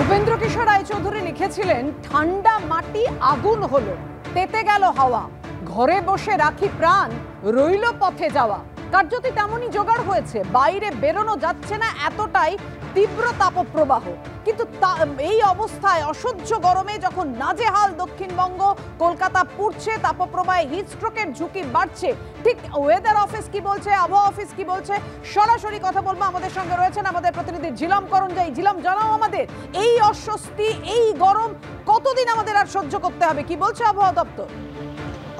উপেন্দ্র কিশোর রায়চৌধুরী লিখেছিলেন, ঠান্ডা মাটি আগুন হলো, তেতে গেল হাওয়া, ঘরে বসে রাখি প্রাণ, রইল পথে যাওয়া। কার্যত তেমনই জোগাড় হয়েছে, বাইরে বেরোনো যাচ্ছে না, এতটাই তীব্র তাপপ্রবাহ। কিন্তু এই অবস্থায় অসহ্য গরমে যখন নাজেহাল দক্ষিণবঙ্গ, কলকাতা পুড়ছে, তাপপ্রবাহে হিটস্ট্রোকের ঝুঁকি বাড়ছে, ঠিক ওয়েদার অফিস কি বলছে, আবহাওয়া অফিস কি বলছে, সরাসরি কথা বলবো। আমাদের সঙ্গে রয়েছেন আমাদের প্রতিনিধি ঝিলাম করঞ্জাই। ঝিলাম, জানাও আমাদের এই অস্বস্তি, এই গরম কতদিন আমাদের আর সহ্য করতে হবে, কি বলছে আবহাওয়া দপ্তর?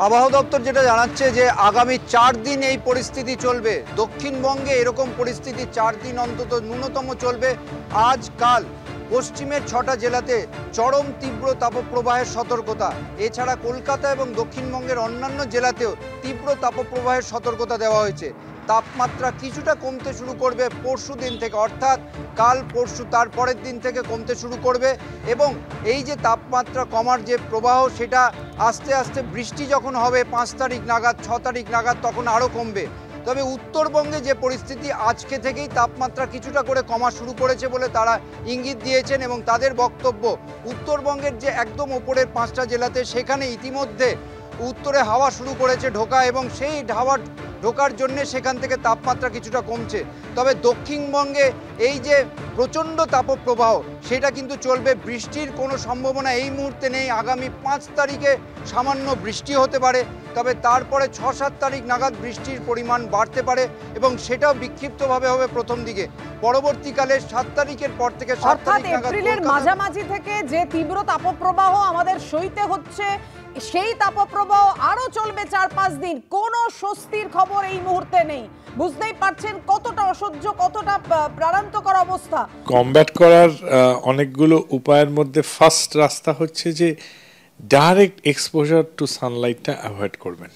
আবহাওয়া দপ্তর যেটা জানাচ্ছে যে আগামী 4 দিন এই পরিস্থিতি চলবে। দক্ষিণবঙ্গে এরকম পরিস্থিতি 4 দিন অন্তত ন্যূনতম চলবে। আজ কাল পশ্চিমের 6টা জেলাতে চরম তীব্র তাপপ্রবাহের সতর্কতা। এছাড়া কলকাতা এবং দক্ষিণবঙ্গের অন্যান্য জেলাতেও তীব্র তাপপ্রবাহের সতর্কতা দেওয়া হয়েছে। তাপমাত্রা কিছুটা কমতে শুরু করবে পরশু দিন থেকে, অর্থাৎ কাল পরশু তার পরের দিন থেকে কমতে শুরু করবে। এবং এই যে তাপমাত্রা কমার যে প্রবাহ, সেটা আস্তে আস্তে বৃষ্টি যখন হবে 5 তারিখ নাগাদ, 6 তারিখ নাগাদ, তখন আরও কমবে। তবে উত্তরবঙ্গে যে পরিস্থিতি, আজকে থেকেই তাপমাত্রা কিছুটা করে কমা শুরু করেছে বলে তারা ইঙ্গিত দিয়েছেন। এবং তাদের বক্তব্য, উত্তরবঙ্গের যে একদম ওপরের 5টা জেলাতে, সেখানে ইতিমধ্যে উত্তরে হাওয়া শুরু করেছে ঢোকা, এবং সেই হাওয়া ঢোকার জন্যে সেখান থেকে তাপমাত্রা কিছুটা কমছে। তবে দক্ষিণবঙ্গে এই যে প্রচণ্ড তাপপ্রবাহ, সেটা কিন্তু চলবে। বৃষ্টির কোনো সম্ভাবনা এই মুহূর্তে নেই। আগামী 5 তারিখে সামান্য বৃষ্টি হতে পারে, তবে তারপরে 6-7 তারিখ নাগাদ বৃষ্টির পরিমাণ বাড়তে পারে, এবং সেটাও বিক্ষিপ্তভাবে হবে প্রথম দিকে। পরবর্তীকালে 7 তারিখের পর থেকে 7 তারিখ নাগাদ, এপ্রিলের মাঝামাঝি থেকে যে তীব্র তাপপ্রবাহ আমাদের সইতে হচ্ছে, সেই তাপপ্রবাহ আরো চলবে 4-5 দিন। কোনো স্বস্তির খবর এই মুহূর্তে নেই। বুঝতেই পারছেন কতটা অসহ্য, কতটা প্রাণান্তকর অবস্থা। কমব্যাট করার অনেকগুলো উপায়ের মধ্যে ফার্স্ট রাস্তা হচ্ছে যে ডাইরেক্ট এক্সপোজার টু সানলাইটটা অ্যাভয়েড করবেন।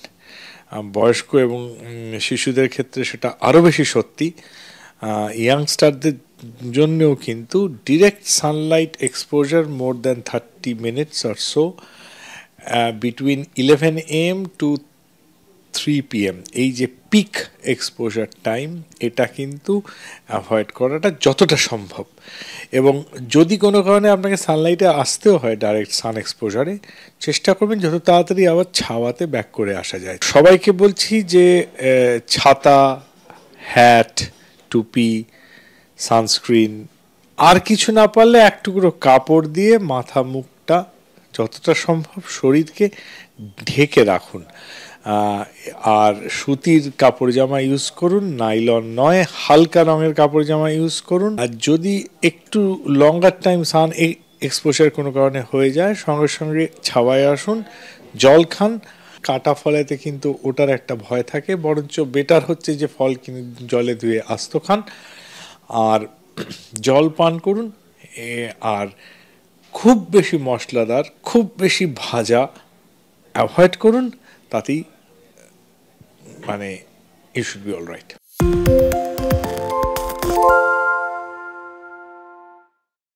বয়স্ক এবং শিশুদের ক্ষেত্রে সেটা আরও বেশি সত্যি। ইয়াংস্টারদের জন্যও কিন্তু direct sunlight exposure more than 30 minutes or so between 11 AM to 3 PM, এই যে পিক এক্সপোজার টাইম, এটা কিন্তু অ্যাভয়েড করাটা যতটা সম্ভব। এবং যদি কোনো কারণে আপনাকে সানলাইটে আসতেও হয়, ডাইরেক্ট সান এক্সপোজারে, চেষ্টা করবেন যত তাড়াতাড়ি আবার ছাওয়াতে ব্যাক করে আসা যায়। সবাইকে বলছি যে ছাতা, হ্যাট, টুপি, সানস্ক্রিন, আর কিছু না পারলে এক টুকরো কাপড় দিয়ে মাথা মুখটা যতটা সম্ভব শরীরকে ঢেকে রাখুন। আর সুতির কাপড় জামা ইউজ করুন, নাইলন নয়, হালকা রঙের কাপড় জামা ইউজ করুন। আর যদি একটু লঙ্গার টাইম সান এক্সপোজার কোনো কারণে হয়ে যায়, সঙ্গে সঙ্গে ছাওয়ায় আসুন, জল খান। কাটা ফলেতে কিন্তু ওটার একটা ভয় থাকে, বরঞ্চ বেটার হচ্ছে যে ফল কিনে জলে ধুয়ে আস্ত খান আর জল পান করুন। আর খুব বেশি মশলাদার, খুব বেশি ভাজা অ্যাভয়েড করুন, তাতেই মানে you should be all right.